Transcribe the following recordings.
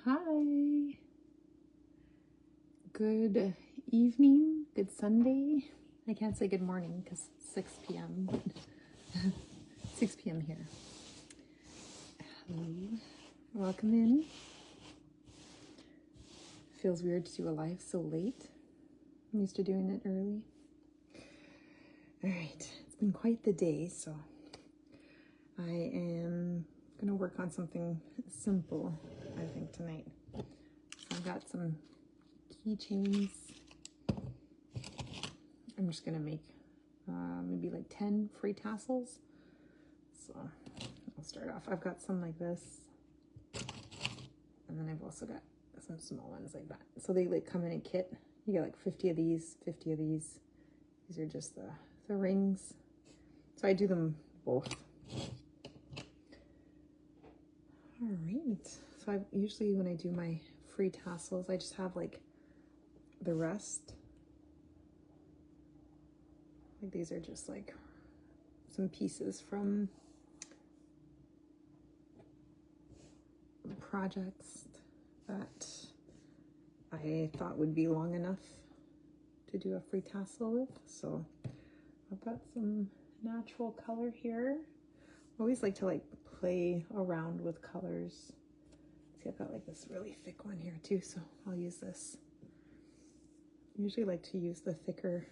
Hi. Good evening. Good Sunday. I can't say good morning because it's 6 p.m. 6 p.m. here. Hello. Welcome in. Feels weird to do a live so late. I'm used to doing it early. All right. It's been quite the day, so I am going to work on something simple, I think, tonight. I've got some keychains. I'm just gonna make maybe like 10 free tassels. So I'll start off. I've got some like this, and then I've also got some small ones like that. So they like come in a kit. You get like 50 of these, 50 of these. These are just the rings. So I do them both. All right. So I usually when I do my free tassels, I just have like the rest. Like these are just like some pieces from projects that I thought would be long enough to do a free tassel with. So I've got some natural color here. I always like to like play around with colors. See, I've got like this really thick one here too, so I'll use this. I usually like to use the thicker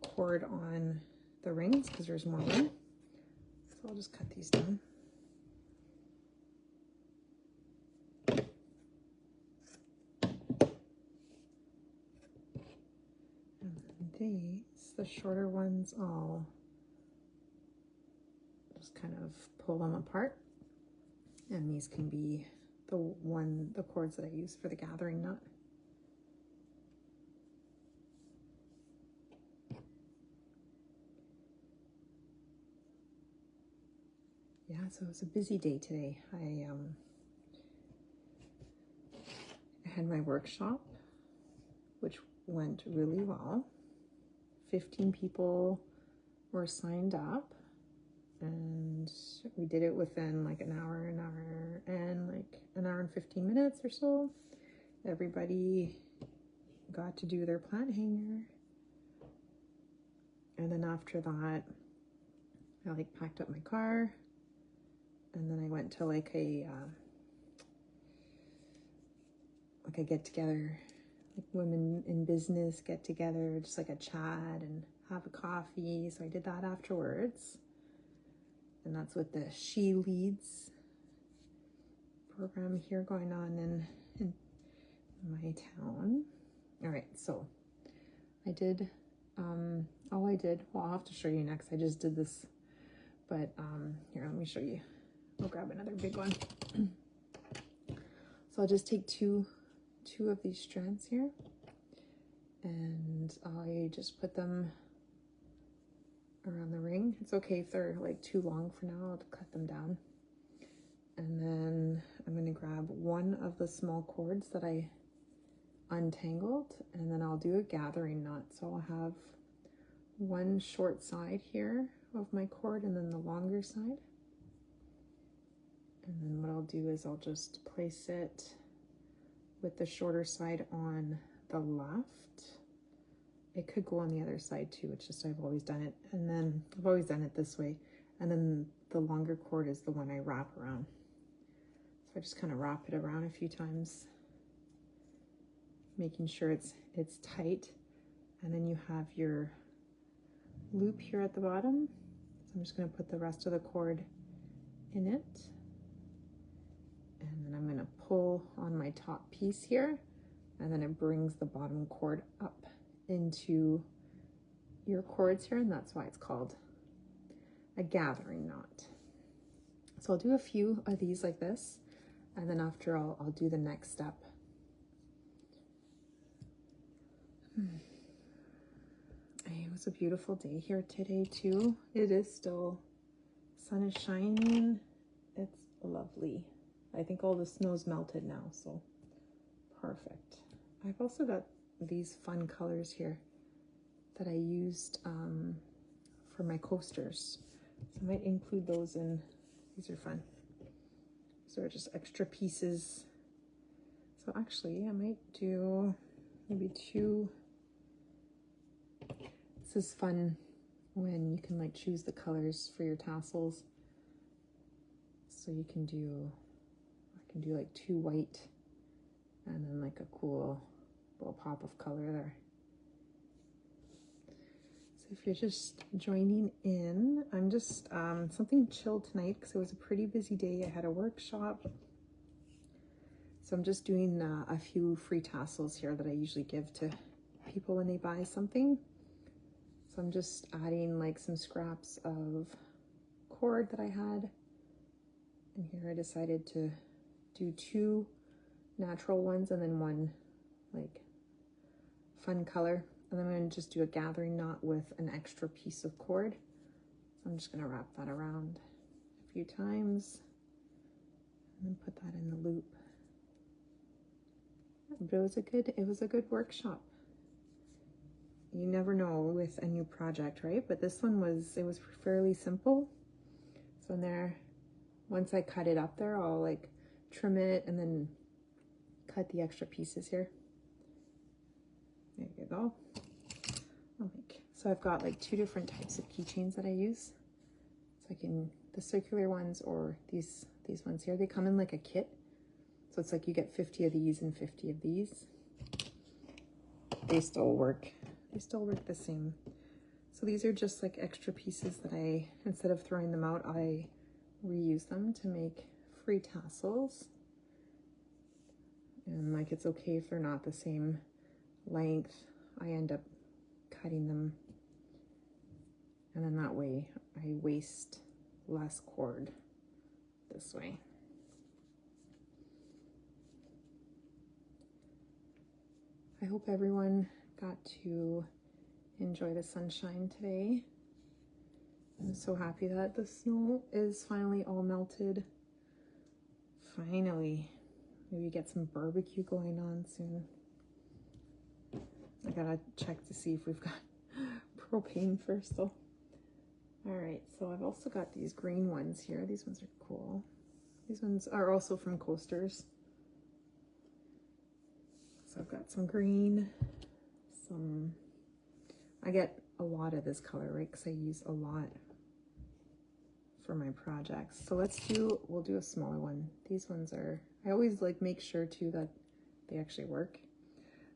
cord on the rings because there's more room. So I'll just cut these down. And then these, the shorter ones, I'll just kind of pull them apart. And these can be the cords that I use for the gathering knot. Yeah, so it was a busy day today. I had my workshop, which went really well. 15 people were signed up, and we did it within like an hour and 15 minutes or so. Everybody got to do their plant hanger, and then after that, I like packed up my car, and then I went to like a get together, like women in business get together, just like a chat and have a coffee. So I did that afterwards, and that's with the She Leads program here going on in my town. All right, so I did well, I'll have to show you next. I just did this, but here, let me show you. I'll grab another big one. So I'll just take two of these strands here, and I just put them around the ring. It's okay if they're like too long for now. I'll cut them down, and then I'm going to grab one of the small cords that I untangled, and then I'll do a gathering knot. So I'll have one short side here of my cord and then the longer side, and then what I'll do is I'll just place it with the shorter side on the left. It could go on the other side too. It's just I've always done it, and then I've always done it this way, and then the longer cord is the one I wrap around. So I just kind of wrap it around a few times, making sure it's tight, and then you have your loop here at the bottom. So I'm just going to put the rest of the cord in it, and then I'm going to pull on my top piece here, and then it brings the bottom cord up into your cords here, and that's why it's called a gathering knot. So I'll do a few of these like this, and then after I'll do the next step. It was a beautiful day here today too. It is still, sun is shining. It's lovely. I think all the snow's melted now, so perfect. I've also got these fun colors here that I used for my coasters. So I might include those in. These are fun. So they're just extra pieces. So actually I might do maybe 2. This is fun when you can like choose the colors for your tassels. So you can do, I can do like 2 white and then like a cool little pop of color there. So if you're just joining in, I'm just something chill tonight because it was a pretty busy day. I had a workshop. So I'm just doing a few free tassels here that I usually give to people when they buy something. So I'm just adding like some scraps of cord that I had. And here I decided to do 2 natural ones and then 1 like fun color. And then I'm going to just do a gathering knot with an extra piece of cord. So I'm just going to wrap that around a few times and then put that in the loop. But it was a good workshop. You never know with a new project, right? But this one it was fairly simple. So in there, once I cut it up there, I'll like trim it and then cut the extra pieces here. There you go. So I've got like 2 different types of keychains that I use. So the circular ones or these ones here, they come in like a kit. So it's like you get 50 of these and 50 of these. They still work. They still work the same. So these are just like extra pieces that instead of throwing them out, I reuse them to make free tassels. And like it's okay if they're not the same length. I end up cutting them. And then that way I waste less cord this way. I hope everyone got to enjoy the sunshine today. I'm so happy that the snow is finally all melted. Finally. Maybe get some barbecue going on soon. I gotta check to see if we've got propane first though. Alright, so I've also got these green ones here. These ones are cool. These ones are also from Coasters. So I've got some green, I get a lot of this color, right? Because I use a lot for my projects. So we'll do a smaller one. These ones I always like make sure too that they actually work.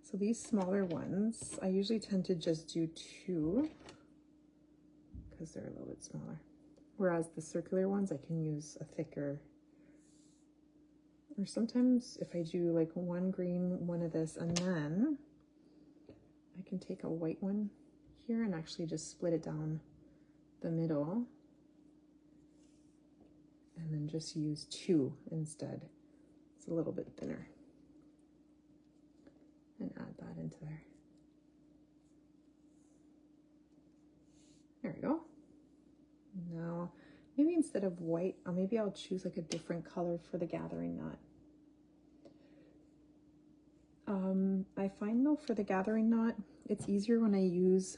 So these smaller ones, I usually tend to just do 2 because they're a little bit smaller. Whereas the circular ones, I can use a thicker, or sometimes if I do like 1 green, 1 of this, and then I can take a white one here and actually just split it down the middle and then just use 2 instead. It's a little bit thinner. And add that into there. There we go. Now, maybe instead of white, maybe I'll choose like a different color for the gathering knot. I find though for the gathering knot, it's easier when I use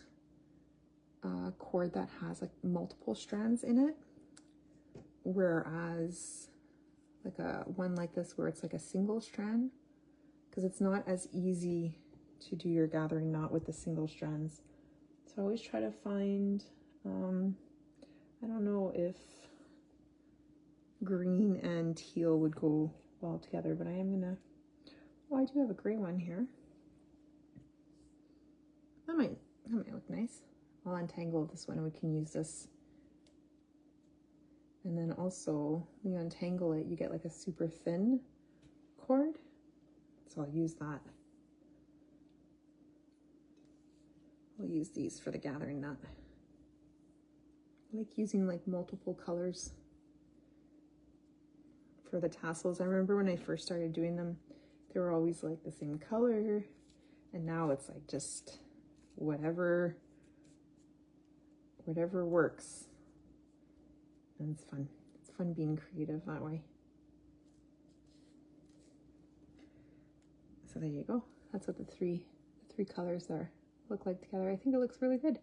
a cord that has like multiple strands in it, whereas like one like this where it's like a single strand, because it's not as easy to do your gathering knot with the single strands. So I always try to find, I don't know if green and teal would go well together, but I am gonna, oh, I do have a gray one here. That might look nice. I'll untangle this one and we can use this. And then also, when you untangle it, you get like a super thin cord. So I'll use that. I'll use these for the gathering knot. I like using like multiple colors for the tassels. I remember when I first started doing them, they were always like the same color. And now it's like just whatever works. And it's fun. It's fun being creative that way. So there you go. That's what the three colors there look like together. I think it looks really good.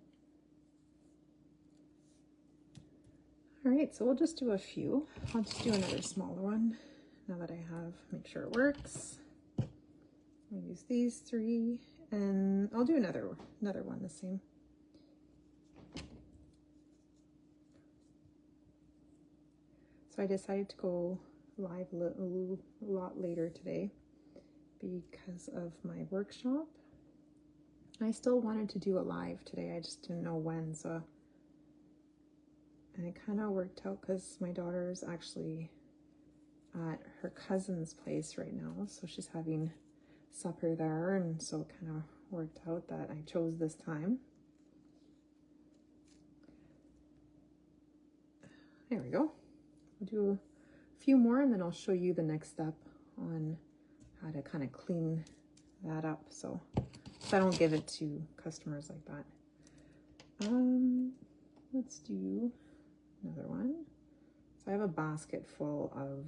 All right, so we'll just do a few. I'll just do another smaller one. now that I have, make sure it works. I'll use these 3 and I'll do another one the same. So I decided to go live a lot later today because of my workshop. I still wanted to do a live today, I just didn't know when, so, and it kind of worked out because my daughter is actually at her cousin's place right now, so she's having supper there, and so it kind of worked out that I chose this time. There we go. I'll do a few more and then I'll show you the next step on how to kind of clean that up, so I don't give it to customers like that. Let's do another one. So I have a basket full of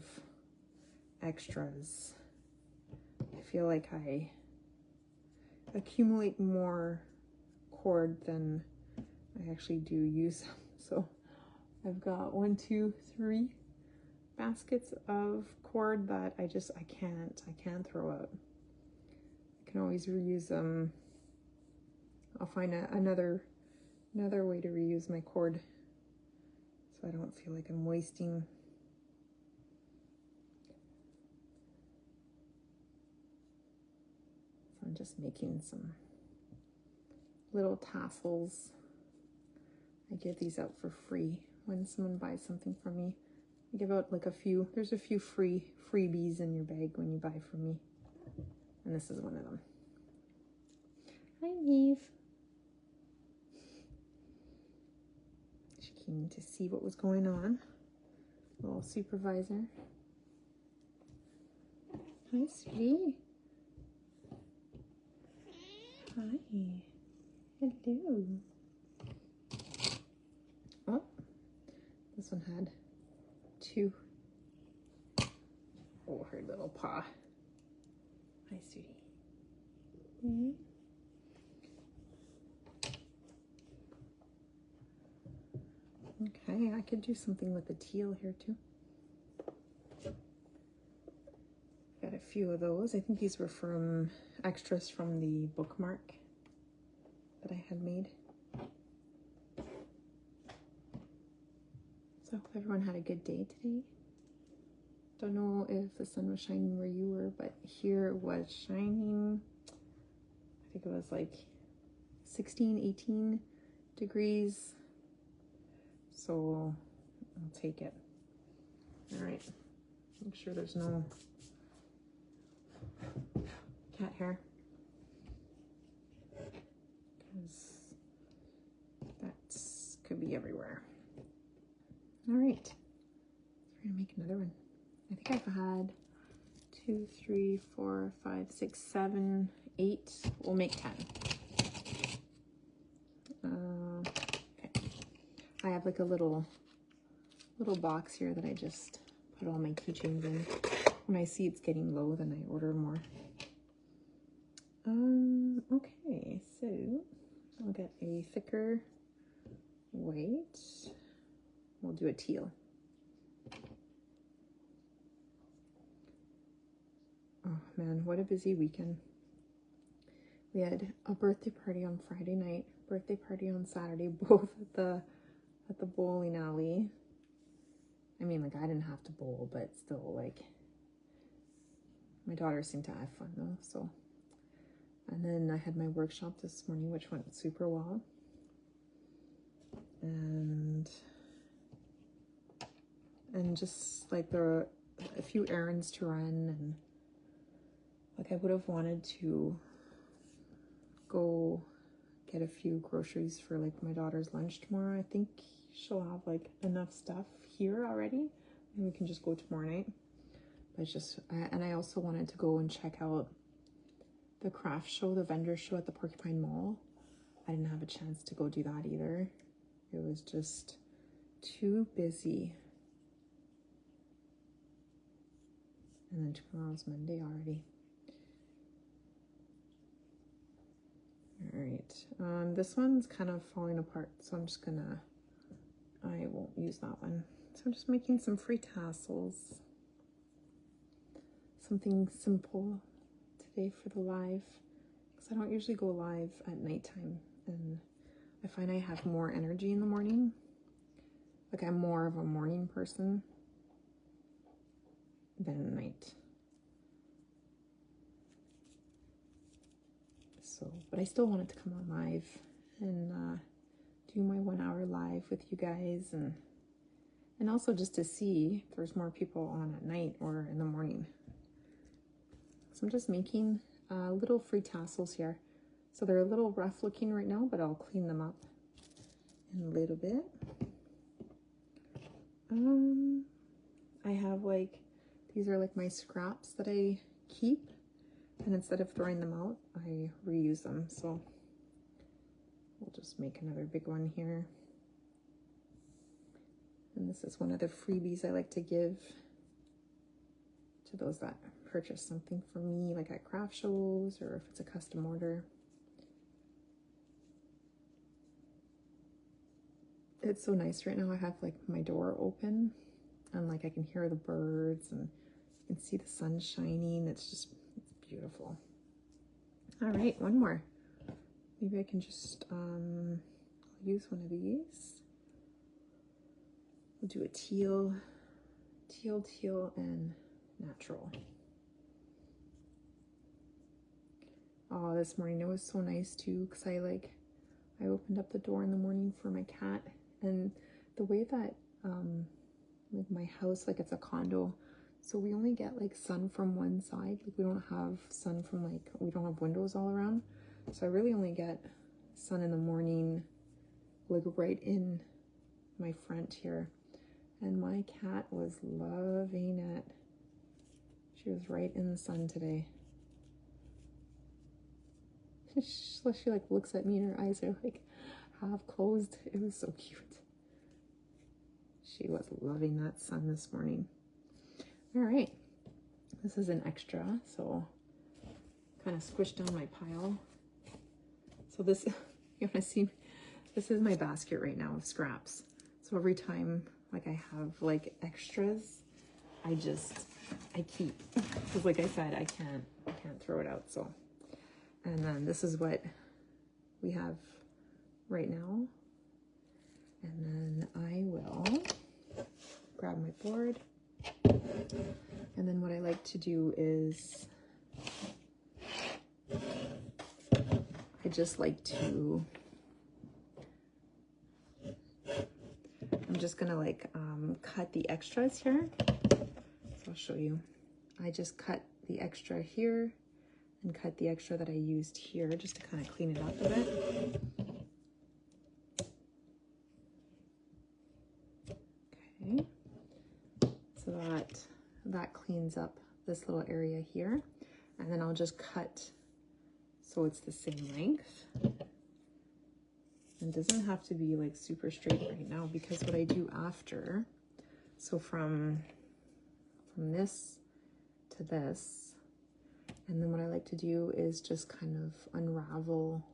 extras. I feel like I accumulate more cord than I actually do use them. So I've got 1, 2, 3 baskets of cord that I can't throw out. I can always reuse them. I'll find another way to reuse my cord so I don't feel like I'm wasting. So I'm just making some little tassels. I give these out for free when someone buys something from me. I give out like there's a few freebies in your bag when you buy from me. And this is one of them. Hi, Eve. She came to see what was going on. Little supervisor. Hi, sweetie. Hi. Hello. Oh, this one had 2. Oh, her little paw. Hi, sweetie. Mm-hmm. Okay, I could do something with the teal here too. Got a few of those. I think these were from extras from the bookmark that I had made. So hope everyone had a good day today. Don't know if the sun was shining where you were, but here it was shining. I think it was like 16, 18 degrees. So I'll take it. All right, make sure there's no cat hair, because that could be everywhere. All right, we're gonna make another one. I think I've had 2, 3, 4, 5, 6, 7, 8. We'll make 10. Okay. I have like a little box here that I just put all my keychains in. When I see it's getting low, then I order more. Okay, so I'll get a thicker white. We'll do a teal. Oh man, what a busy weekend. We had a birthday party on Friday night, birthday party on Saturday, both at the bowling alley. I mean, like, I didn't have to bowl, but still, like, my daughter seemed to have fun though, so. And then I had my workshop this morning, which went super well. And just like there were a few errands to run, and like I would have wanted to go get a few groceries for like my daughter's lunch tomorrow. I think she'll have like enough stuff here already, and we can just go tomorrow night. But it's just, and I also wanted to go and check out the craft show, the vendor show at the Porcupine Mall. I didn't have a chance to go do that either. It was just too busy. And then tomorrow's Monday already. All right, this one's kind of falling apart, so I'm just gonna, I won't use that one. So I'm just making some free tassels. something simple today for the live, because I don't usually go live at nighttime, and I find I have more energy in the morning. Like I'm more of a morning person than night. So, but I still wanted to come on live and do my 1 hour live with you guys, and also just to see if there's more people on at night or in the morning. So I'm just making little free tassels here. So they're a little rough looking right now, but I'll clean them up in a little bit. I have like, these are like my scraps that I keep, and instead of throwing them out, I reuse them. So we'll just make another big one here. And this is one of the freebies I like to give to those that purchase something from me, like at craft shows or if it's a custom order. It's so nice right now. I have like my door open and like I can hear the birds and you can see the sun shining. It's beautiful. All right, one more. Maybe I can just I'll use one of these. We'll do a teal, and natural. Oh, this morning it was so nice too, because I opened up the door in the morning for my cat, and the way that like my house, like it's a condo, so we only get like sun from one side. Like we don't have sun from we don't have windows all around, so I really only get sun in the morning, like right in my front here. And my cat was loving it. She was right in the sun today. She like looks at me and her eyes are like half closed. It was so cute. She was loving that sun this morning. All right, this is an extra, so kind of squished down my pile. So this, you want to see, this is my basket right now of scraps. So every time like I have like extras, I keep, because like I said, I can't throw it out. So, and then this is what we have right now. And then I will grab my board. And then what I like to do is I just like to, I'm just gonna like cut the extras here. So I'll show you. I just cut the extra here and cut the extra that I used here just to kind of clean it up a bit. Okay, so that cleans up this little area here, and then I'll just cut so it's the same length. It doesn't have to be like super straight right now, because what I do after, so from this to this, and then what I like to do is just kind of unravel,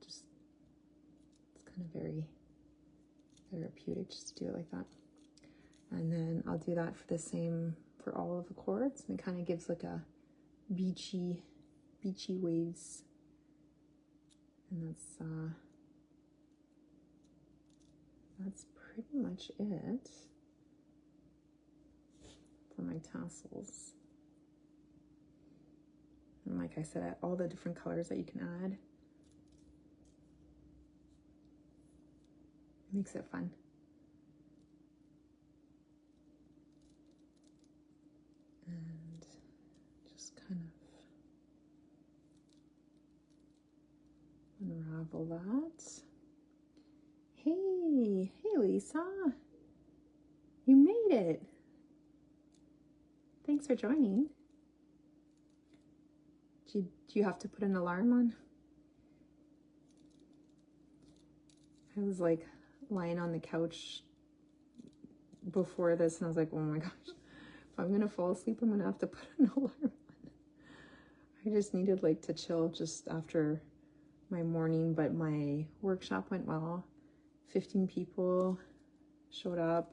just, it's kind of very therapeutic just to do it like that. And then I'll do that for the same for all of the cords, and it kind of gives like a beachy waves. And that's pretty much it for my tassels. And like I said, all the different colors that you can add, it makes it fun. And just kind of unravel that. Hey Lisa, you made it. Thanks for joining. Do you have to put an alarm on? I was like lying on the couch before this and I was like, oh my gosh, if I'm gonna fall asleep, I'm gonna have to put an alarm on. I just needed like to chill just after my morning, but my workshop went well. 15 people showed up.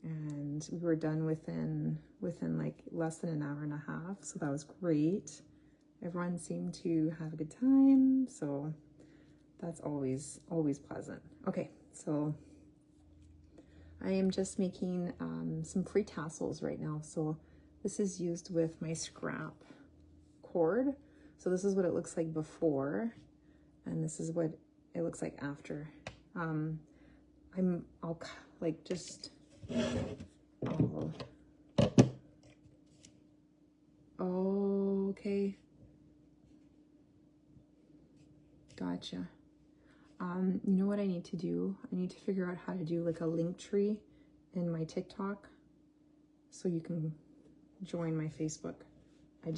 and we were done within like less than an hour and a half, so that was great. Everyone seemed to have a good time, so that's always pleasant. Okay, so I am just making some free tassels right now. So this is used with my scrap cord. So this is what it looks like before, and this is what it looks like after. I'll like just, oh, okay. Gotcha. You know what I need to do? I need to figure out how to do like a link tree in my TikTok so you can join my Facebook. I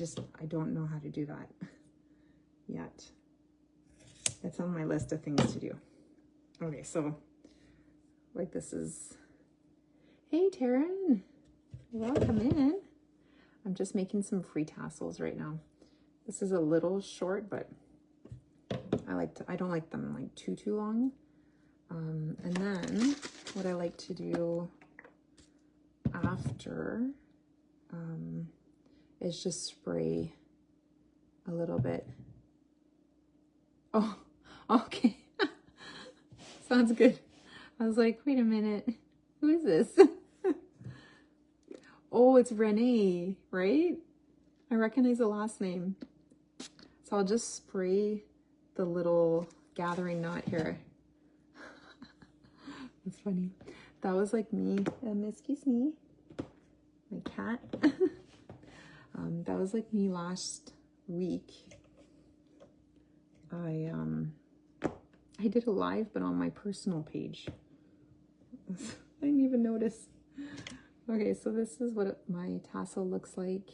don't know how to do that yet. It's on my list of things to do. Okay, so like this is, hey Taryn, welcome in. I'm just making some free tassels right now. This is a little short, but I don't like them like too long. And then what I like to do after is just spray a little bit. Oh, okay. Sounds good. I was like, wait a minute, who is this? Oh, it's Renee, right? I recognize the last name. So I'll just spray the little gathering knot here. That's funny. That was like me, excuse me, my cat. That was like me last week. I did a live, but on my personal page. I didn't even notice. Okay, so this is what my tassel looks like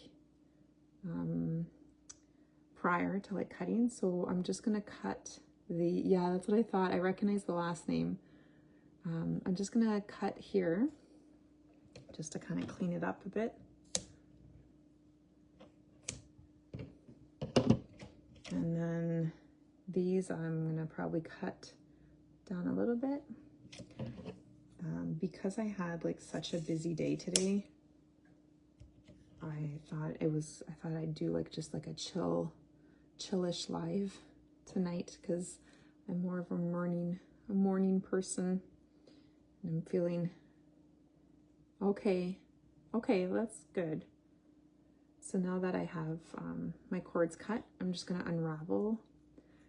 prior to like cutting. So I'm just gonna cut yeah, that's what I thought. I recognize the last name. I'm just gonna cut here just to kind of clean it up a bit. And then these I'm gonna probably cut down a little bit. Because I had like such a busy day today, I thought I'd do like just like a chillish live tonight, because I'm more of a morning person, and I'm feeling okay, that's good. So now that I have my cords cut, I'm just gonna unravel,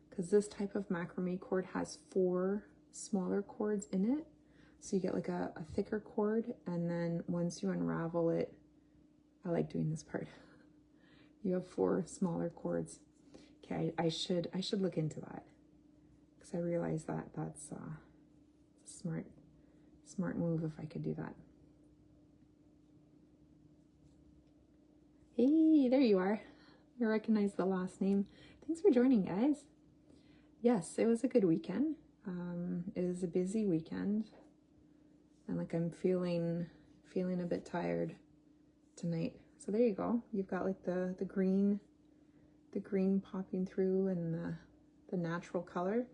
because this type of macrame cord has 4 smaller cords in it. So you get like a thicker cord, and then once you unravel it, I like doing this part. You have 4 smaller cords. Okay, I should look into that, because I realize that that's a smart move if I could do that. Hey, there you are. I recognize the last name. Thanks for joining, guys. Yes, it was a good weekend. It was a busy weekend. And like I'm feeling a bit tired tonight. So there you go. You've got like the green popping through, and the natural color.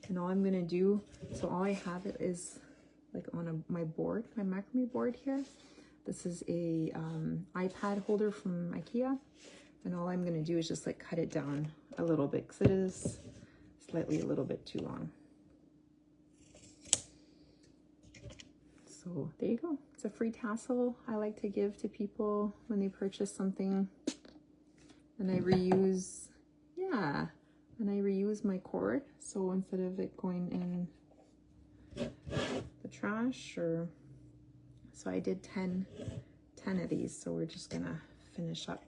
And all I'm gonna do, so all I have it is like on my board, my macrame board here. This is a iPad holder from IKEA, and all I'm gonna do is just like cut it down a little bit, because it is slightly a little bit too long. So there you go. It's a free tassel I like to give to people when they purchase something. And I reuse, yeah, and I reuse my cord. So instead of it going in the trash, or, so I did 10 of these. So we're just gonna finish up.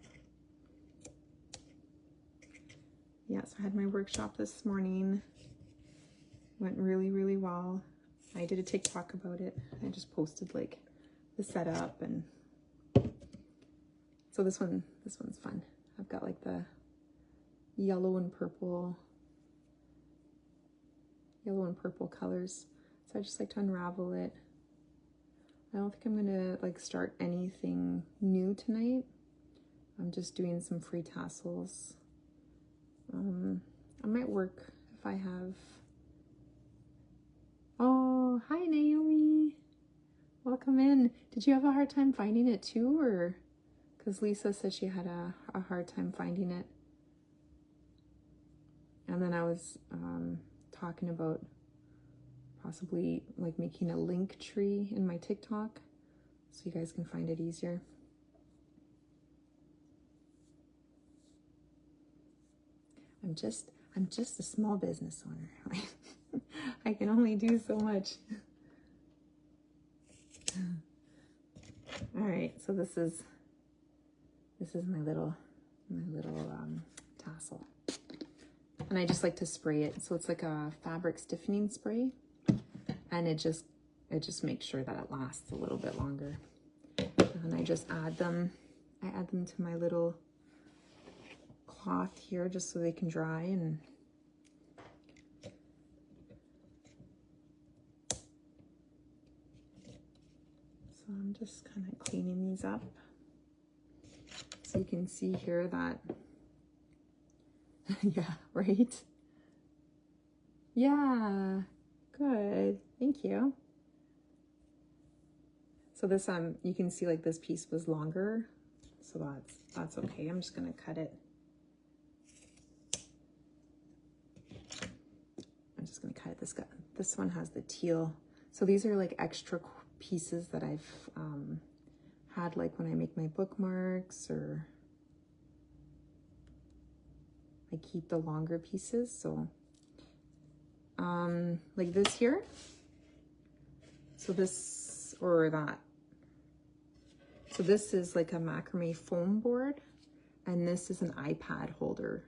Yeah, so I had my workshop this morning. Went really well. I did a TikTok about it. I just posted like the setup, and so this one's fun. I've got like the yellow and purple colors. So I just like to unravel it. I don't think I'm gonna like start anything new tonight. I'm just doing some free tassels. I might work if I have. Oh, hi Naomi. Welcome in. Did you have a hard time finding it too, or because Lisa said she had a hard time finding it? And then I was talking about possibly like making a link tree in my TikTok so you guys can find it easier. I'm just a small business owner. I can only do so much. All right, so this is my little tassel, and I just like to spray it. So it's like a fabric stiffening spray, and it just makes sure that it lasts a little bit longer. And I just add them. I add them to my little cloth here just so they can dry. And so I'm just kind of cleaning these up. So you can see here that, yeah, right? Yeah, good, thank you. So this, you can see like this piece was longer, so that's okay. I'm just gonna cut it. I'm just gonna cut it. This one has the teal. So these are like extra pieces that I've had like when I make my bookmarks, or I keep the longer pieces. So like this here. So this or that. So this is like a macrame foam board, and this is an iPad holder.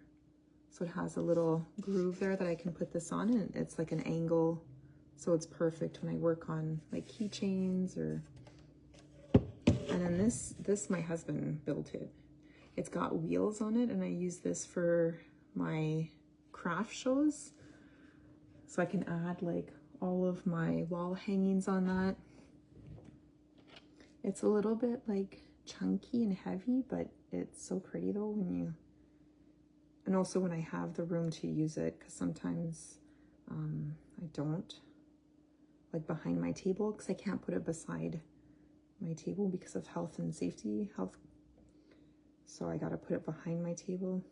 So it has a little groove there that I can put this on, and it's like an angle. So it's perfect when I work on like keychains or, and then this my husband built it. It's got wheels on it, and I use this for my craft shows. So I can add like all of my wall hangings on that. It's a little bit like chunky and heavy, but it's so pretty though when you, and also when I have the room to use it, because sometimes I don't, like behind my table, because I can't put it beside my table because of health and safety, so I gotta put it behind my table.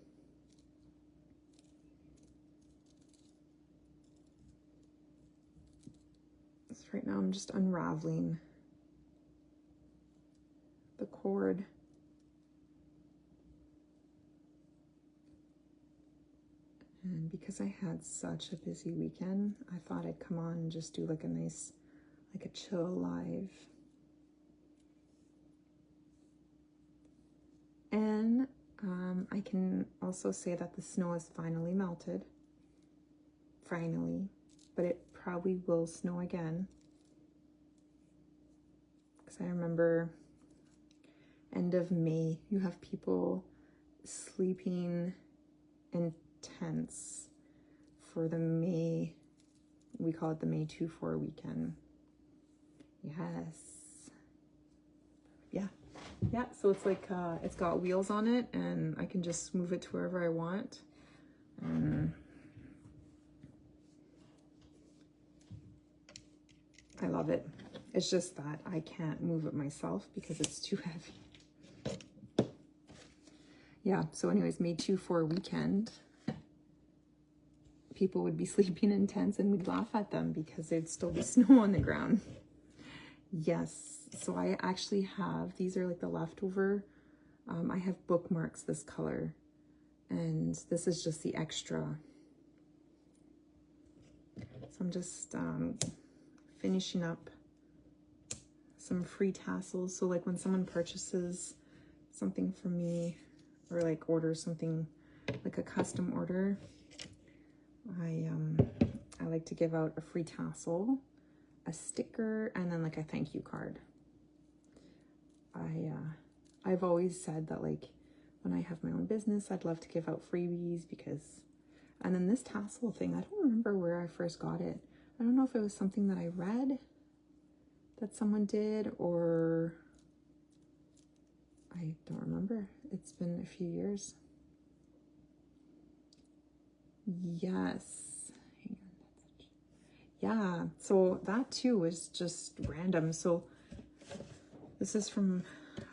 So right now I'm just unraveling the cord. And because I had such a busy weekend, I thought I'd come on and just do like a nice, like a chill live. And I can also say that the snow has finally melted. Finally. But it probably will snow again. Because I remember end of May, you have people sleeping in tents for the May, we call it the May 2-4 weekend. Yes. Yeah, so it's like, it's got wheels on it, and I can just move it to wherever I want. I love it. It's just that I can't move it myself because it's too heavy. Yeah, so anyways, May 2-4 weekend, people would be sleeping in tents and we'd laugh at them because there'd still be snow on the ground. Yes, so I actually have, these are like the leftover. I have bookmarks this color, and this is just the extra. So I'm just finishing up some free tassels. So like when someone purchases something from me, or like orders something like a custom order, I like to give out a free tassel, a sticker, and then like a thank you card. I've always said that like when I have my own business, I'd love to give out freebies because, and then this tassel thing, I don't remember where I first got it. I don't know if it was something that I read that someone did, or I don't remember. It's been a few years. Yes. Hang on. Yeah, so that too was just random. So This is from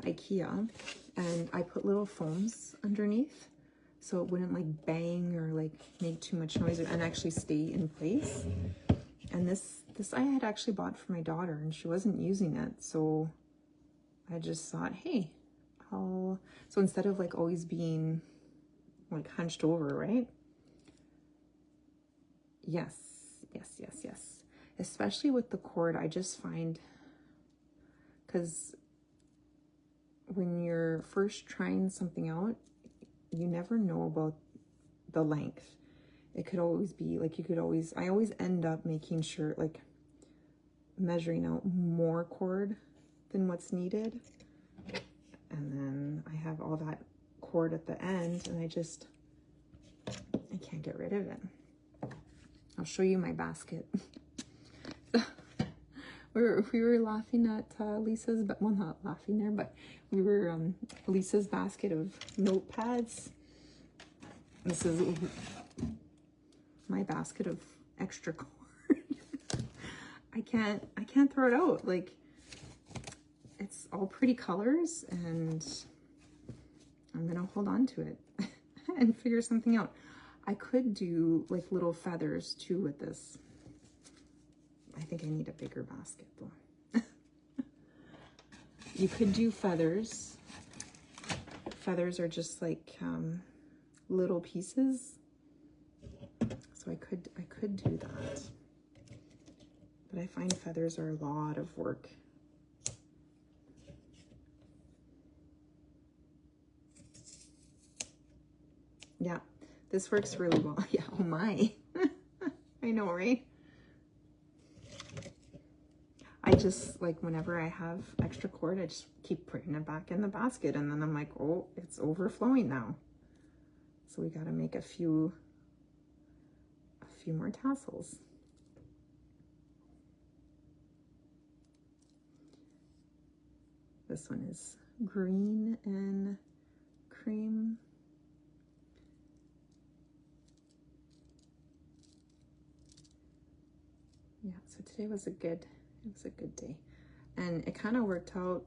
IKEA, and I put little foams underneath so it wouldn't like bang or like make too much noise and actually stay in place. And this I had actually bought for my daughter, and she wasn't using it, so I just thought, hey, so instead of like always being like hunched over, right? Yes. Especially with the cord, I just find, because when you're first trying something out, you never know about the length. It could always be like, I always end up making sure, like measuring out more cord than what's needed. And then I have all that cord at the end, and I can't get rid of it. I'll show you my basket. we were laughing at Lisa's, but well, not laughing there, but we were Lisa's basket of notepads. This is my basket of extra cord. I can't throw it out. Like, it's all pretty colors, and I'm gonna hold on to it and figure something out. I could do like little feathers too with this. I think I need a bigger basket though. You could do feathers. Feathers are just like little pieces. So I could do that. But I find feathers are a lot of work. Yeah, this works really well. Yeah, oh my. I know, right? I just, like, whenever I have extra cord, I just keep putting it back in the basket, and then I'm like, oh, it's overflowing now. So we got to make a few more tassels. This one is green and cream. Yeah, so today was a good day. And it kind of worked out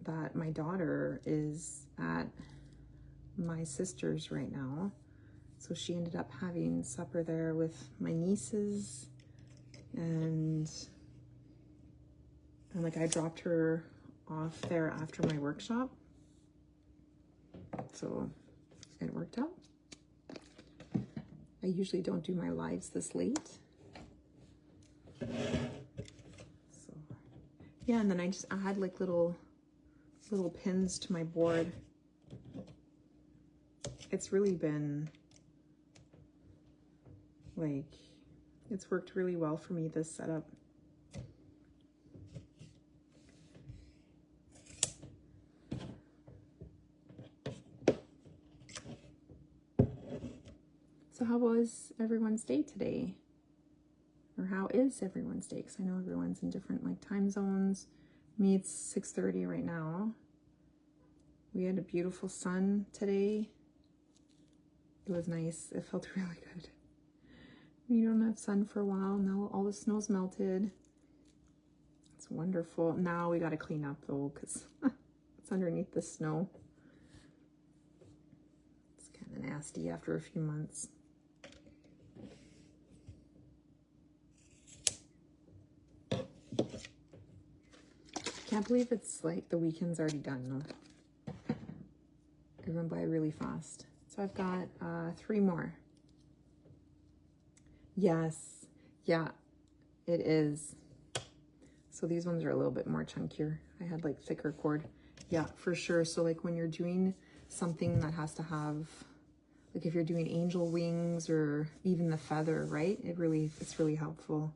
that my daughter is at my sister's right now. So she ended up having supper there with my nieces, and like I dropped her off there after my workshop. So it worked out. I usually don't do my lives this late. So yeah, and then I just add like little pins to my board. It's really been like, it's worked really well for me, this setup. So how was everyone's day today? Or how is everyone's day? Because I know everyone's in different like time zones. Me, it's 6:30 right now. We had a beautiful sun today. It was nice. It felt really good. We don't have sun for a while. Now all the snow's melted. It's wonderful. Now we got to clean up though, because it's underneath the snow. It's kind of nasty after a few months. Can't believe it's like the weekend's already done though. It went by really fast. So I've got 3 more. Yes, yeah, it is. So these ones are a little bit more chunkier. I had like thicker cord. Yeah, for sure. So like when you're doing something that has to have, like if you're doing angel wings or even the feather, right? It's really helpful.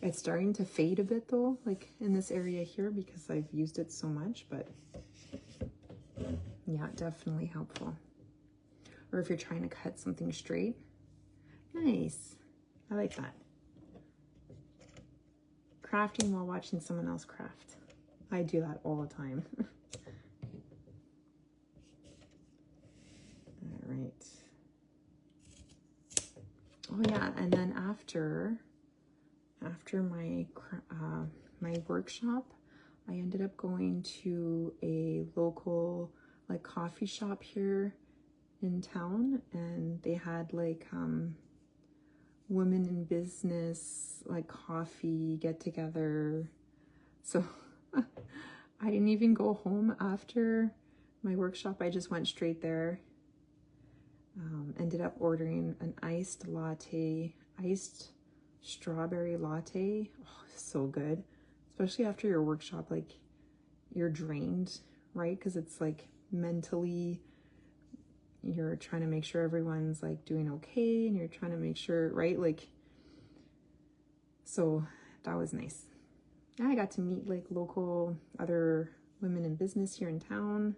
It's starting to fade a bit though, like in this area here, because I've used it so much, but yeah, definitely helpful. Or if you're trying to cut something straight. Nice. I like that. Crafting while watching someone else craft. I do that all the time. All right. Oh yeah, and then after my my workshop, I ended up going to a local like coffee shop here in town, and they had like women in business like coffee get together. So I didn't even go home after my workshop. I just went straight there. Ended up ordering an iced strawberry latte. Oh, so good. Especially after your workshop, like you're drained, right? Because it's like mentally, you're trying to make sure everyone's like doing okay, and you're trying to make sure, right? Like, so that was nice. I got to meet like local other women in business here in town.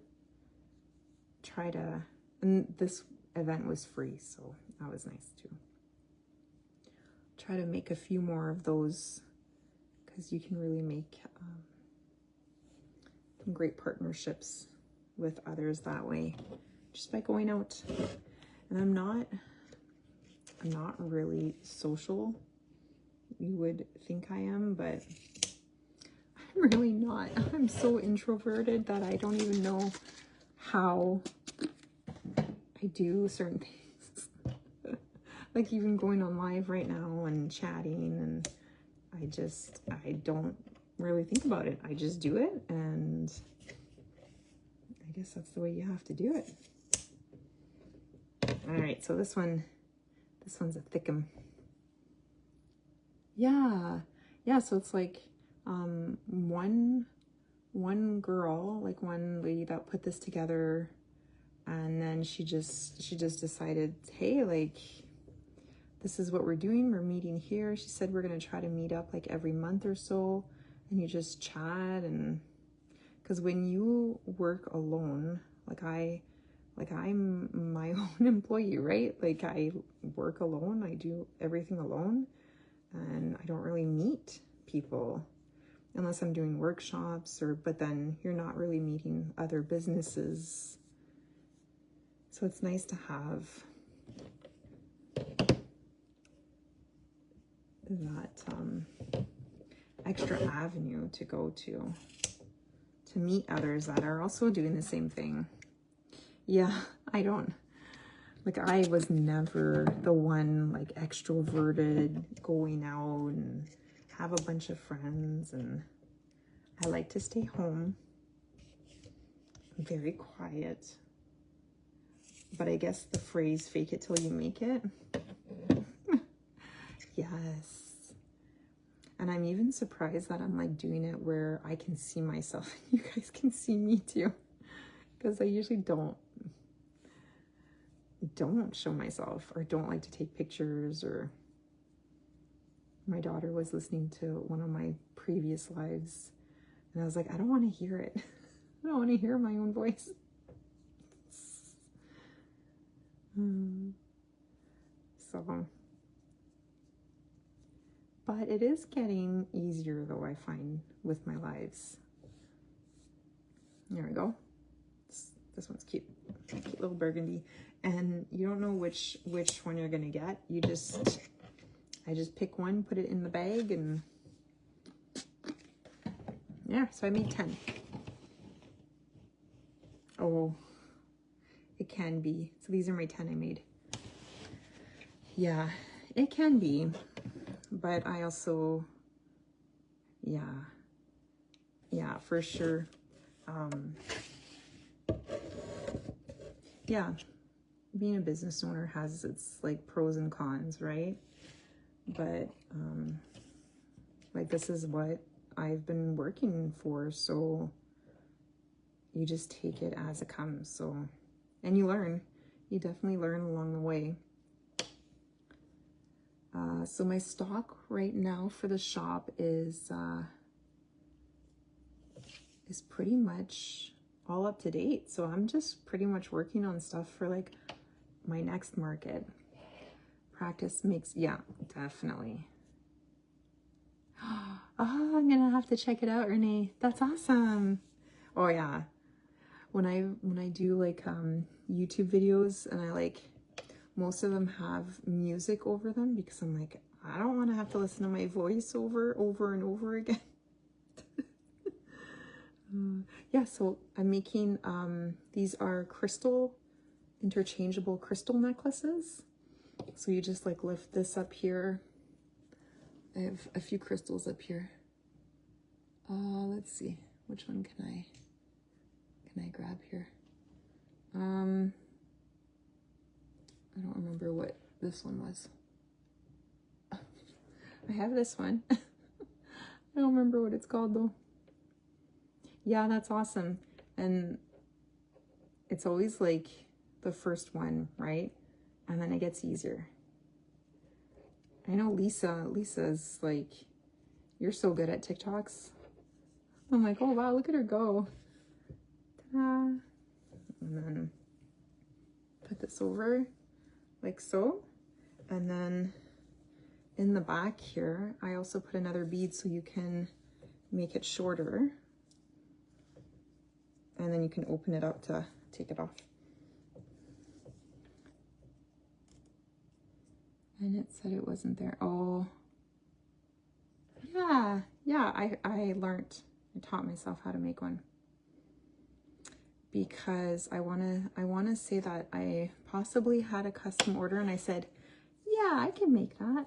And this event was free, so that was nice too. Try to make a few more of those, because you can really make some great partnerships with others that way, just by going out. And I'm not really social. You would think I am, but I'm really not. I'm so introverted that I don't even know how I do certain things. Like even going on live right now and chatting, and I don't really think about it. I just do it, and I guess that's the way you have to do it. All right, so this one's a thickum. Yeah, so it's like one girl, like one lady that put this together, and then she just decided, hey, like, this is what we're doing. We're meeting here. She said we're gonna try to meet up like every month or so, and you just chat. And because when you work alone, I'm my own employee, right? Like I work alone, I do everything alone, and I don't really meet people unless I'm doing workshops, but then you're not really meeting other businesses. So it's nice to have that extra avenue to go to meet others that are also doing the same thing. Yeah, I was never the one like extroverted, going out and have a bunch of friends, and I like to stay home, very quiet. But I guess the phrase fake it till you make it. Yes. And I'm even surprised that I'm like doing it where I can see myself and you guys can see me too. Because I usually don't show myself, or don't like to take pictures. Or my daughter was listening to one of my previous lives, and I was like, I don't want to hear it. I don't want to hear my own voice. So, but it is getting easier though, I find, with my lives. There we go. This one's cute. Cute little burgundy. And you don't know which one you're gonna get. I just pick one, put it in the bag, and yeah, so I made 10. Oh, it can be. So these are my 10 I made. Yeah, it can be. But I also, yeah, for sure. Yeah, being a business owner has its like pros and cons, right? But like this is what I've been working for, so you just take it as it comes. So, and you definitely learn along the way. So my stock right now for the shop is pretty much all up to date. So I'm just pretty much working on stuff for like my next market. Practice makes, yeah, definitely. Oh, I'm gonna have to check it out, Renee. That's awesome. Oh yeah. When I do like YouTube videos, and I like, most of them have music over them, because I'm like, I don't want to have to listen to my voice over and over again. Yeah, so I'm making, these are interchangeable crystal necklaces. So you just like lift this up here. I have a few crystals up here. Let's see, which one can I grab here? I don't remember what this one was. I have this one. I don't remember what it's called though. Yeah, that's awesome. And it's always like the first one, right? And then it gets easier. I know Lisa's like, you're so good at TikToks. I'm like, oh wow, look at her go. Ta-da. And then put this over like so. And then in the back here, I also put another bead so you can make it shorter. And then you can open it up to take it off. And it said it wasn't there. Oh, yeah, I taught myself how to make one. Because I wanna say that I possibly had a custom order and I said, yeah, I can make that.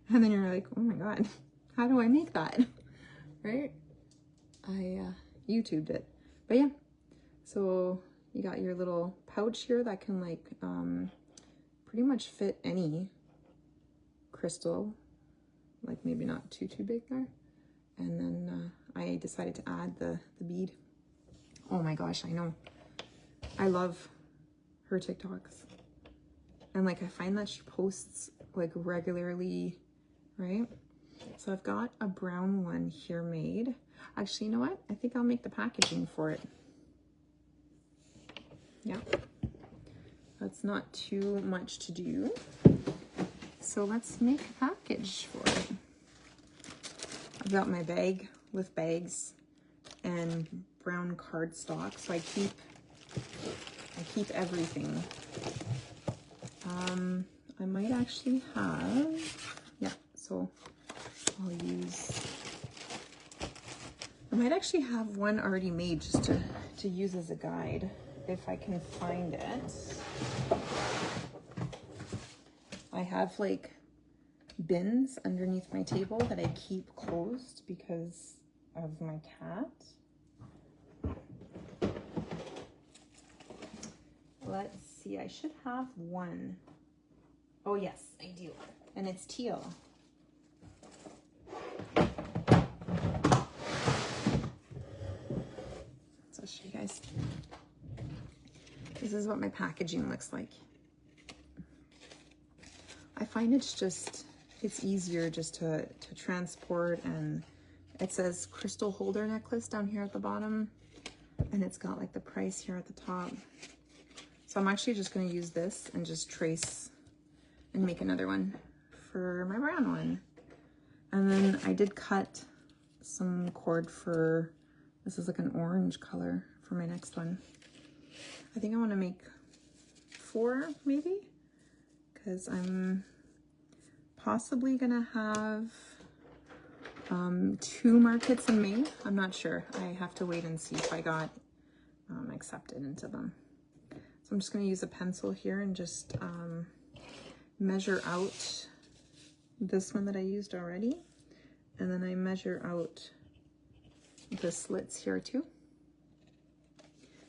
And then you're like, oh my God, how do I make that? Right? I YouTubed it. But yeah, so you got your little pouch here that can like pretty much fit any crystal, like maybe not too big there. And then I decided to add the bead. Oh my gosh, I know. I love her TikToks. And like I find that she posts like regularly, right? So I've got a brown one here made. Actually, you know what? I think I'll make the packaging for it. Yeah. That's not too much to do. So let's make a package for it. I've got my bag with bags and brown cardstock, so I keep everything. I might actually have, yeah, so I might actually have one already made just to use as a guide if I can find it. I have like bins underneath my table that I keep closed because of my cat. Let's see, I should have one. Oh yes, I do. And it's teal. So I'll show you guys. This is what my packaging looks like. I find it's easier just to transport, and it says crystal holder necklace down here at the bottom, and it's got like the price here at the top. So I'm actually just going to use this and just trace and make another one for my brown one. And then I did cut some cord for, this is like an orange color for my next one. I think I want to make 4 maybe, because I'm possibly gonna have 2 markets in May. I'm not sure. I have to wait and see if I got accepted into them. So I'm just gonna use a pencil here and just measure out this one that I used already. And then I measure out the slits here too.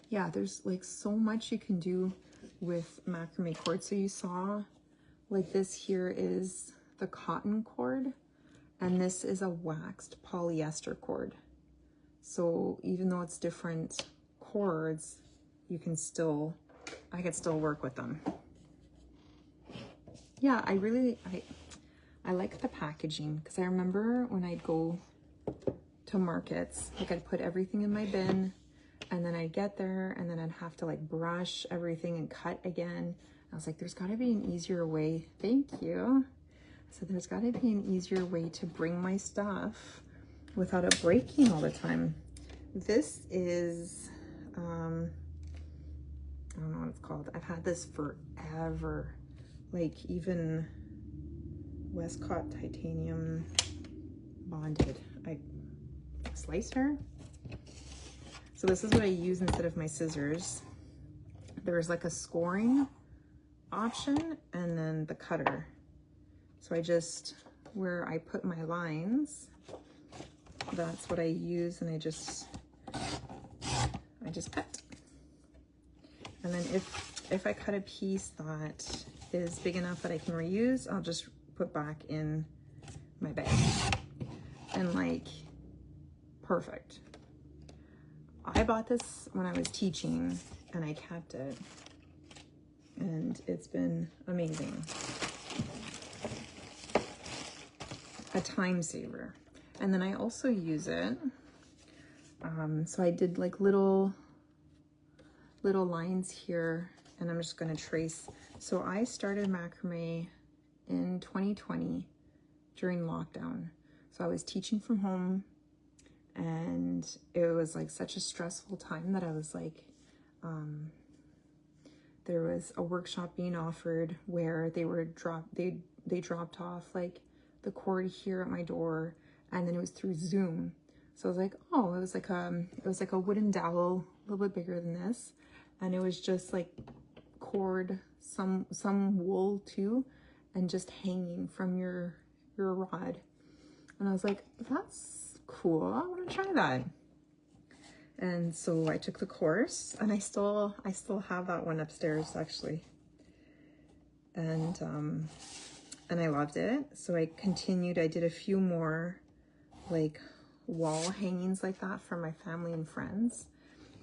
Yeah, there's like so much you can do with macrame cord. So you saw like this here is the cotton cord, and this is a waxed polyester cord. So even though it's different cords, you can still, I could still work with them. Yeah, I like the packaging, because I remember when I'd go to markets, like I'd put everything in my bin, and then I'd get there and then I'd have to like brush everything and cut again. I was like, there's got to be an easier way. Thank you. So there's got to be an easier way to bring my stuff without it breaking all the time. This is, I don't know what it's called. I've had this forever. Like even Westcott titanium bonded. I sliced her. So this is what I use instead of my scissors. There's like a scoring option and then the cutter. So I just, where I put my lines, that's what I use, and I just cut. And then if I cut a piece that is big enough that I can reuse, I'll just put back in my bag. And like, perfect. I bought this when I was teaching and I kept it, and it's been amazing. A time saver. And then I also use it, so I did like little lines here, and I'm just going to trace. So I started macrame in 2020 during lockdown. So I was teaching from home, and it was like such a stressful time that I was like, there was a workshop being offered where they dropped off like the cord here at my door, and then it was through Zoom. So I was like, oh, it was like a wooden dowel, a little bit bigger than this, and it was just like cord, some wool too, and just hanging from your rod. And I was like, that's cool, I want to try that. And so I took the course, and I still have that one upstairs actually. And I loved it. So I continued. I did a few more like wall hangings like that for my family and friends.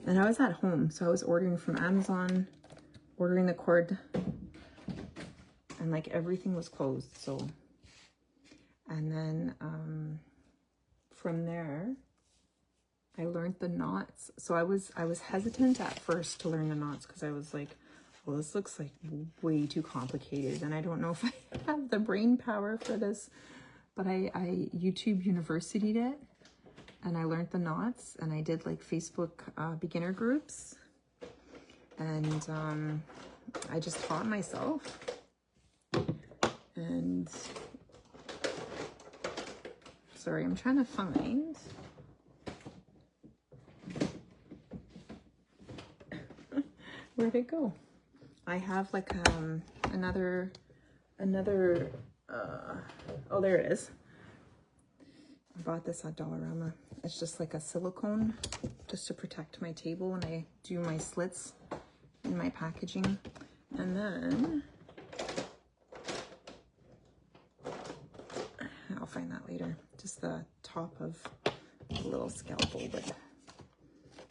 And I was at home, so I was ordering from Amazon, ordering the cord, and like everything was closed. So, and then from there, I learned the knots. So I was hesitant at first to learn the knots because I was like, well, this looks like way too complicated, and I don't know if I have the brain power for this. But I YouTube University'd it, and I learned the knots, and I did like Facebook beginner groups, and I just taught myself. And sorry, I'm trying to find. Where'd it go? I have like another oh, there it is. I bought this at Dollarama. It's just like a silicone just to protect my table when I do my slits in my packaging. And then I'll find that later. Just the top of a little scalpel, but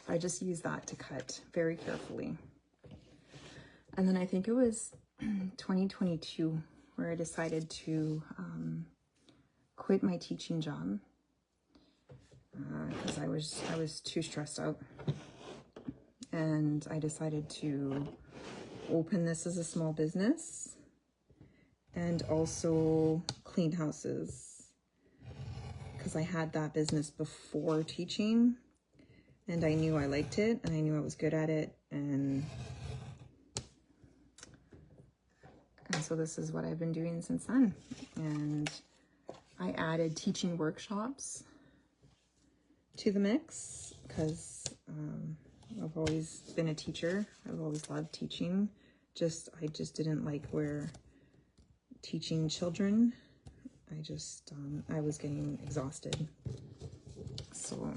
I just use that to cut very carefully. And then I think it was 2022 where I decided to quit my teaching job because I was too stressed out, and I decided to open this as a small business and also clean houses, because I had that business before teaching, and I knew I liked it, and I knew I was good at it, and so this is what I've been doing since then. And I added teaching workshops to the mix because I've always been a teacher. I've always loved teaching. I just didn't like where teaching children, I was getting exhausted. So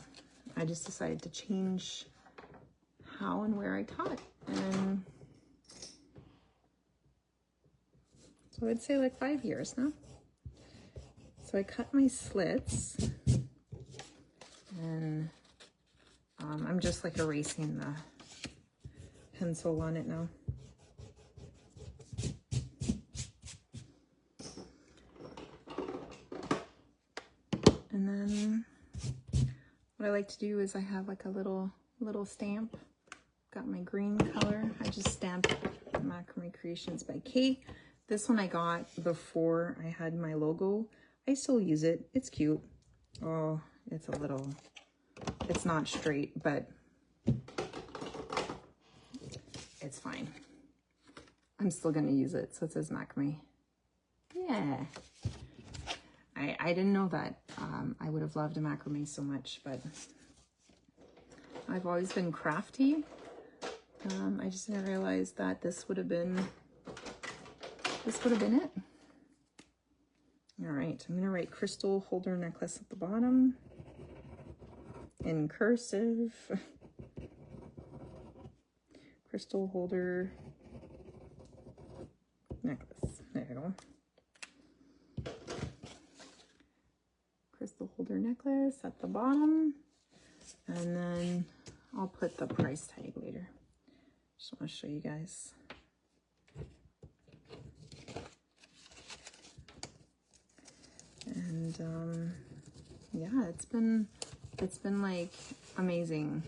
I just decided to change how and where I taught. And so I'd say like 5 years now. So I cut my slits, and I'm just like erasing the pencil on it now. And then what I like to do is I have like a little stamp. Got my green color. I just stamped Macrame Creations by Kay. This one I got before I had my logo. I still use it. It's cute. Oh, it's not straight, but it's fine. I'm still gonna use it. So it says Macrame. Yeah. I didn't know that I would have loved a macrame so much, but I've always been crafty. I just didn't realize that this would have been it. All right, I'm gonna write crystal holder necklace at the bottom in cursive. Crystal holder necklace. There you go. Crystal holder necklace at the bottom, and then I'll put the price tag later. Just want to show you guys. And yeah, it's been like amazing.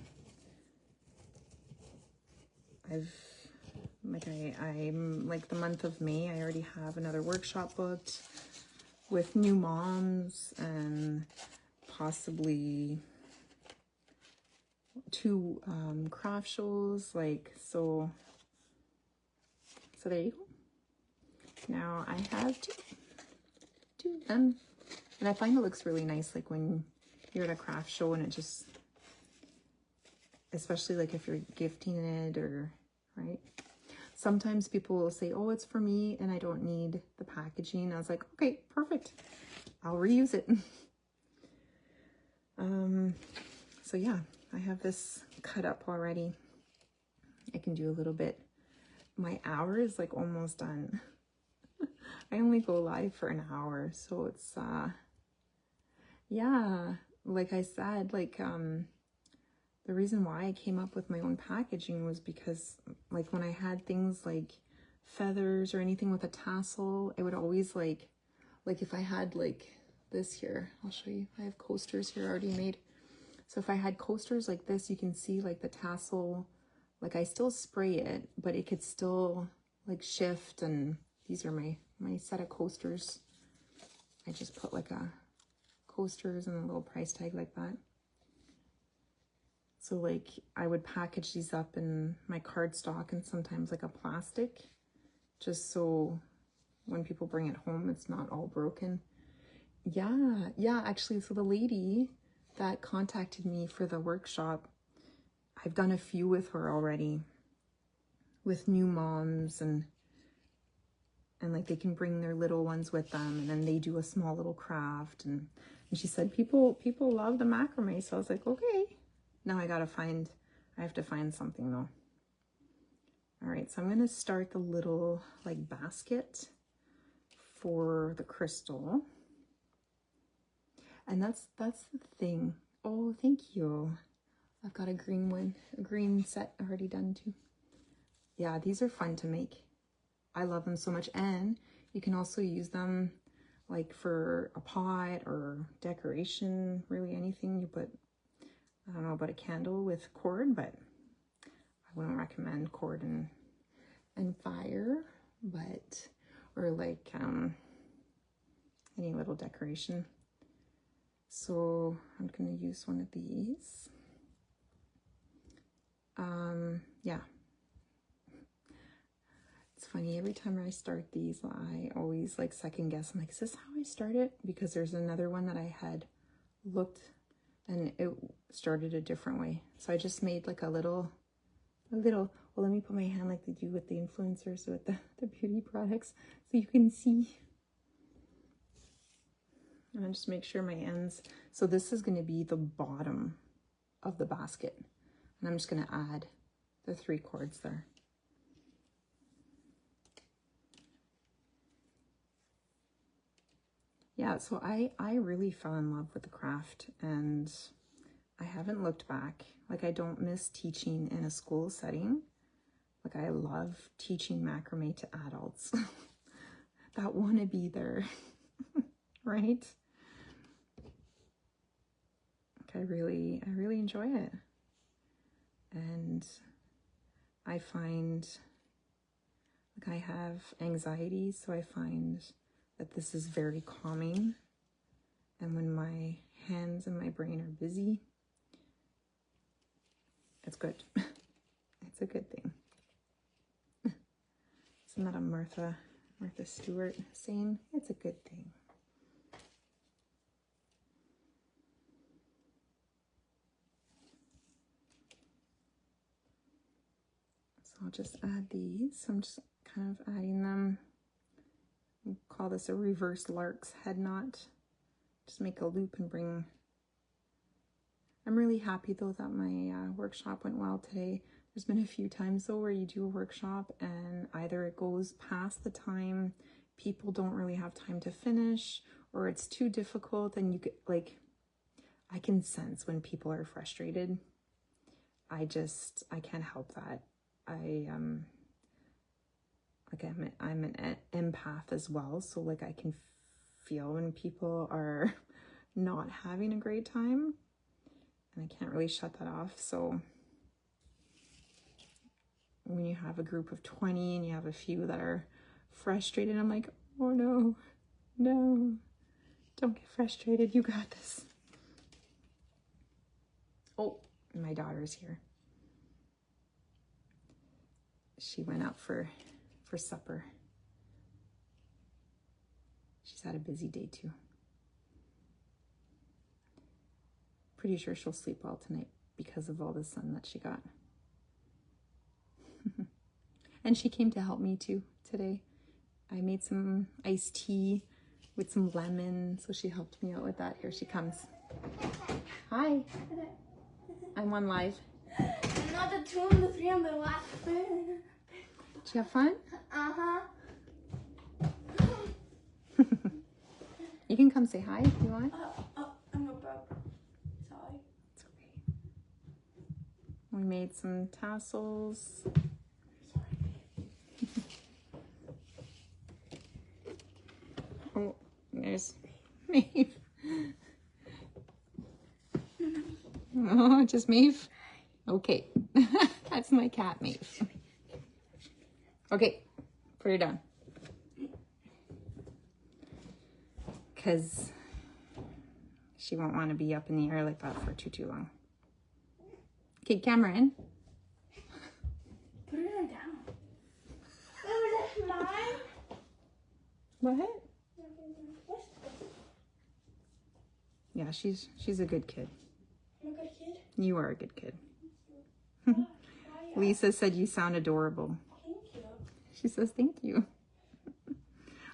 I'm like the month of May, I already have another workshop booked with new moms and possibly 2 craft shows, like, so there you go. Now I have two of them, and I find it looks really nice, like when you're at a craft show, and it just, especially like if you're gifting it, or right, sometimes people will say, oh, it's for me and I don't need the packaging. I was like, okay, perfect, I'll reuse it. So yeah, I have this cut up already. I can do a little bit. My hour is like almost done. I only go live for an hour, so it's yeah, like I said, like the reason why I came up with my own packaging was because, like, when I had things like feathers or anything with a tassel, it would always like if I had like this here, I'll show you, I have coasters here already made. So if I had coasters like this, you can see like the tassel, like I still spray it, but it could still like shift. And these are my set of coasters. I just put like a coasters and a little price tag like that. So like I would package these up in my cardstock and sometimes like a plastic, just so when people bring it home, it's not all broken. Yeah, actually, so the lady that contacted me for the workshop, I've done a few with her already, with new moms, and like they can bring their little ones with them, and then they do a small little craft, and she said people love the macrame. So I was like, okay, now I have to find something though. All right, so I'm going to start the little like basket for the crystal. And that's the thing. Oh, thank you. I've got a green one, a green set already done too. Yeah, these are fun to make. I love them so much. And you can also use them like for a pot or decoration, really anything you put. I don't know about a candle with cord, but I wouldn't recommend cord and fire, but, or like any little decoration. So I'm going to use one of these. Yeah. It's funny, every time I start these, I always like second guess. I'm like, is this how I start it? Because there's another one that I had looked and it started a different way. So I just made like a little, well, let me put my hand like they do with the influencers with the beauty products so you can see. And I just make sure my ends. So this is going to be the bottom of the basket. And I'm just going to add the 3 cords there. Yeah, so I really fell in love with the craft, and I haven't looked back. Like, I don't miss teaching in a school setting. Like, I love teaching macrame to adults that want to be there, right? Like, I really enjoy it. And I find, like, I have anxiety, so I find that this is very calming. And when my hands and my brain are busy, it's good. It's a good thing. Isn't that a Martha Stewart saying? It's a good thing. I'll just add these. I'm just kind of adding them. We'll call this a reverse lark's head knot. Just make a loop and bring. I'm really happy though that my workshop went well today. There's been a few times though where you do a workshop and either it goes past the time, people don't really have time to finish, or it's too difficult, and you get like, I can sense when people are frustrated. I can't help that. I'm an empath as well, so like I can feel when people are not having a great time, and I can't really shut that off. So when you have a group of 20 and you have a few that are frustrated, I'm like, oh no, don't get frustrated, you got this. Oh, my daughter's here. She went out for supper. She's had a busy day too. Pretty sure she'll sleep well tonight because of all the sun that she got. And she came to help me too today. I made some iced tea with some lemon, so she helped me out with that. Here she comes. Hi. I'm on live. Not the 2 and the 3 and the last. Did you have fun? Uh-huh. You can come say hi if you want. I'm about. Sorry. It's okay. We made some tassels. Oh, there's Maeve. Oh, just Maeve? Okay. That's my cat, Maeve. Okay, put her down. Because she won't want to be up in the air like that for too long. Okay, Cameron. Put her down. Oh, is that mine? What? Yeah, she's a good kid. I'm a good kid. You are a good kid. Lisa said you sound adorable. Thank you. She says thank you.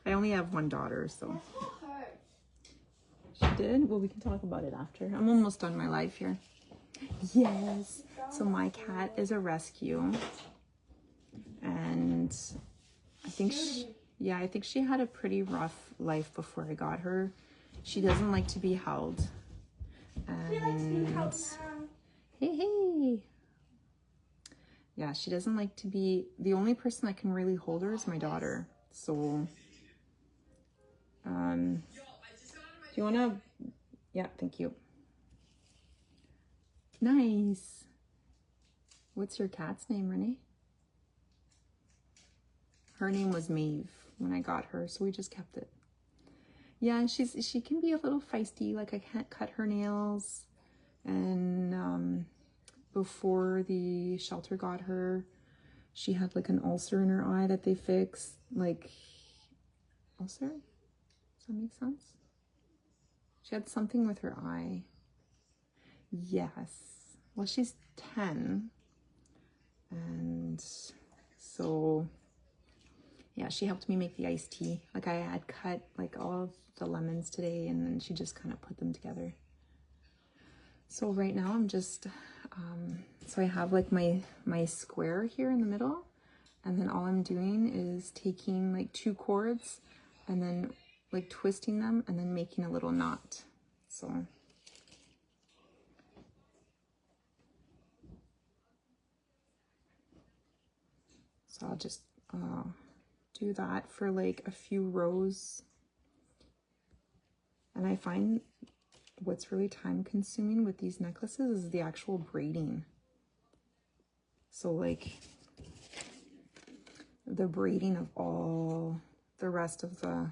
I only have one daughter, so. My foot hurts. She did? Well, we can talk about it after. I'm almost done my life here. Yes. So my cat is a rescue. And I think I think she had a pretty rough life before I got her. She doesn't like to be held. And hey. Yeah, she doesn't like to be, the only person that can really hold her is my daughter. So, do you want to, yeah, thank you. Nice. What's your cat's name, Renee? Her name was Maeve when I got her, so we just kept it. Yeah, she can be a little feisty, like I can't cut her nails. And before the shelter got her, she had like an ulcer in her eye that they fixed. Like, ulcer? Does that make sense? She had something with her eye. Yes. Well, she's 10. And so, yeah, she helped me make the iced tea. Like I had cut like all of the lemons today, and then she just kind of put them together. So right now I'm just, so I have like my square here in the middle, and then all I'm doing is taking like 2 cords and then like twisting them and then making a little knot. So I'll just do that for like a few rows. And I find what's really time consuming with these necklaces is the actual braiding. So like the braiding of all the rest of the,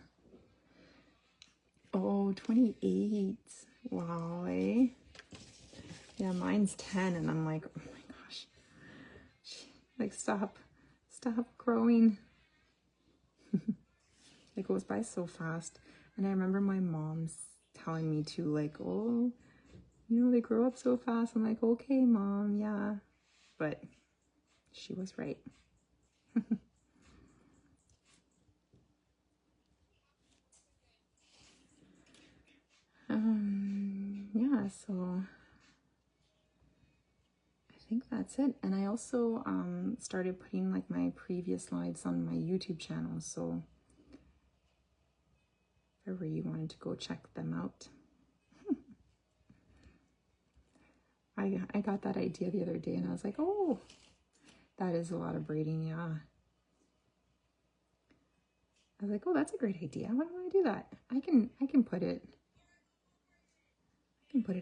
oh, 28. Wow, eh? Yeah, mine's 10 and I'm like, oh my gosh. Like stop growing. It goes by so fast. And I remember my mom's telling me too, like, oh, you know, they grow up so fast. I'm like, okay, Mom, yeah. But She was right. Yeah, so I think that's it. And I also started putting like my previous lives on my YouTube channel, so if ever you wanted to go check them out. I got that idea the other day and I was like, oh, that is a lot of braiding, yeah. I was like, oh, that's a great idea. Why don't I do that? I can put it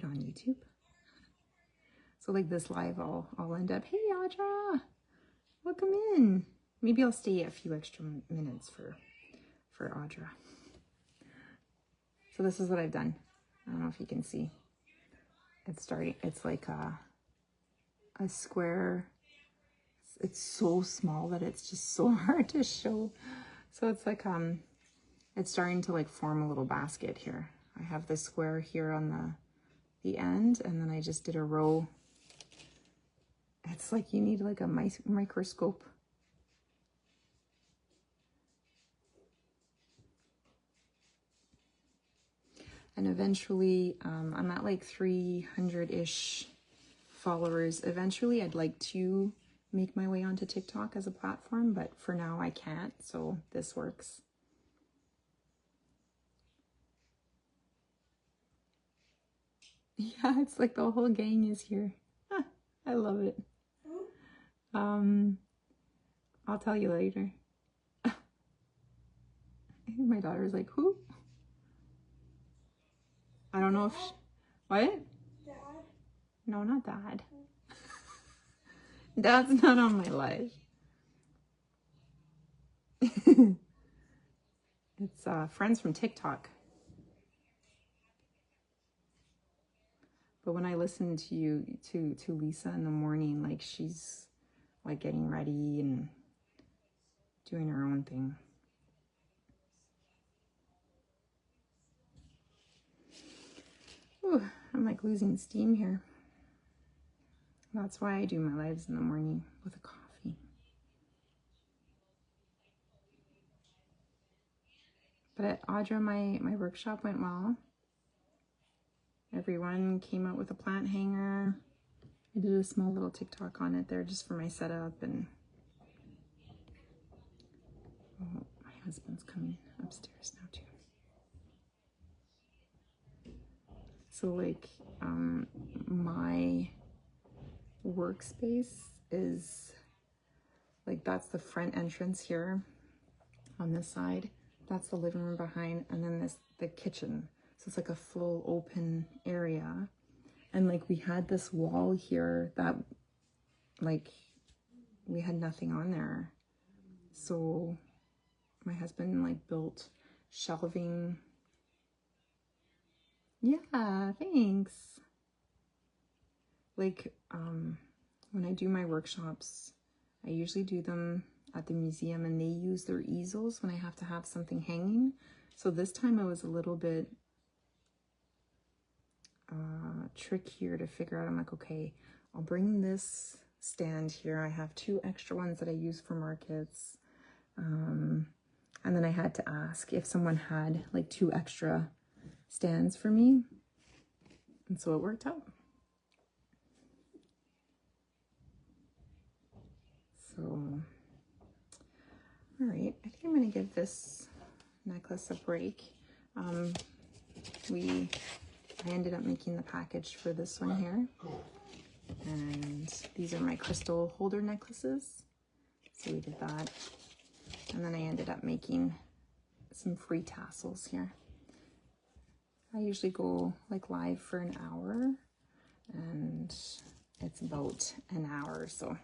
on YouTube. So like this live, I'll end up, hey Audra, welcome in. Maybe I'll stay a few extra minutes for Audra. So this is what I've done. I don't know if you can see. It's like a square. It's so small that it's just so hard to show. So it's like, it's starting to like form a little basket here. I have the square here on the end, and then I just did a row. It's like you need like a microscope. And eventually, I'm at like 300-ish followers. Eventually, I'd like to make my way onto TikTok as a platform, but for now I can't, so this works. Yeah, it's like the whole gang is here. I love it. I'll tell you later. I think my daughter's like, who? I don't know if what? Dad. No, not Dad. Dad's not on my live. It's friends from TikTok. But when I listen to you, to Lisa in the morning, like she's like getting ready and doing her own thing. Ooh, I'm like losing steam here. That's why I do my lives in the morning with a coffee. But at Audra, my workshop went well. Everyone came out with a plant hanger. I did a small little TikTok on it there just for my setup. And oh, my husband's coming upstairs now too. So like my workspace is like, that's the front entrance here on this side. That's the living room behind, and then the kitchen. So it's like a full open area. And like we had this wall here that like we had nothing on there. So my husband like built shelving. Yeah, thanks. Like when I do my workshops, I usually do them at the museum and they use their easels when I have to have something hanging. So this time I was a little bit trickier to figure out. I'm like, okay, I'll bring this stand here. I have 2 extra ones that I use for markets. And then I had to ask if someone had like 2 extra stands for me. And so it worked out. So, all right, I think I'm going to give this necklace a break. I ended up making the package for this one here. And these are my crystal holder necklaces. So we did that. And then I ended up making some free tassels here. I usually go like live for an hour, and it's about an hour. So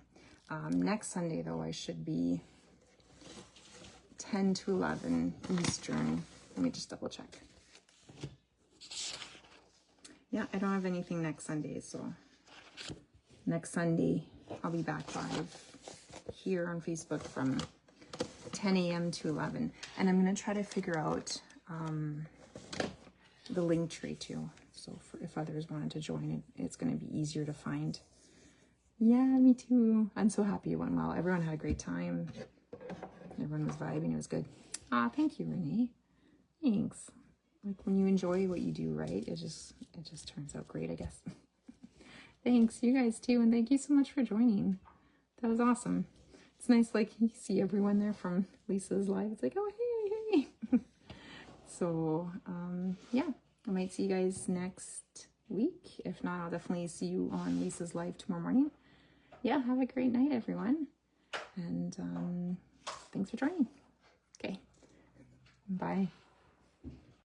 next Sunday though, I should be 10 to 11 Eastern. Let me just double check. Yeah, I don't have anything next Sunday, so next Sunday I'll be back live here on Facebook from 10 a.m. to 11. And I'm going to try to figure out the link tree too. So if others wanted to join, it's going to be easier to find Yeah, me too. I'm so happy it went well. Everyone had a great time. Everyone was vibing. It was good. Thank you, Renee. Thanks. Like when you enjoy what you do, right? It just turns out great, I guess. Thanks, you guys too, and thank you so much for joining. That was awesome. It's nice, like you see everyone there from Lisa's live. It's like, oh hey, hey. So yeah, I might see you guys next week. If not, I'll definitely see you on Lisa's live tomorrow morning. Yeah, have a great night, everyone. And thanks for joining. Okay, bye.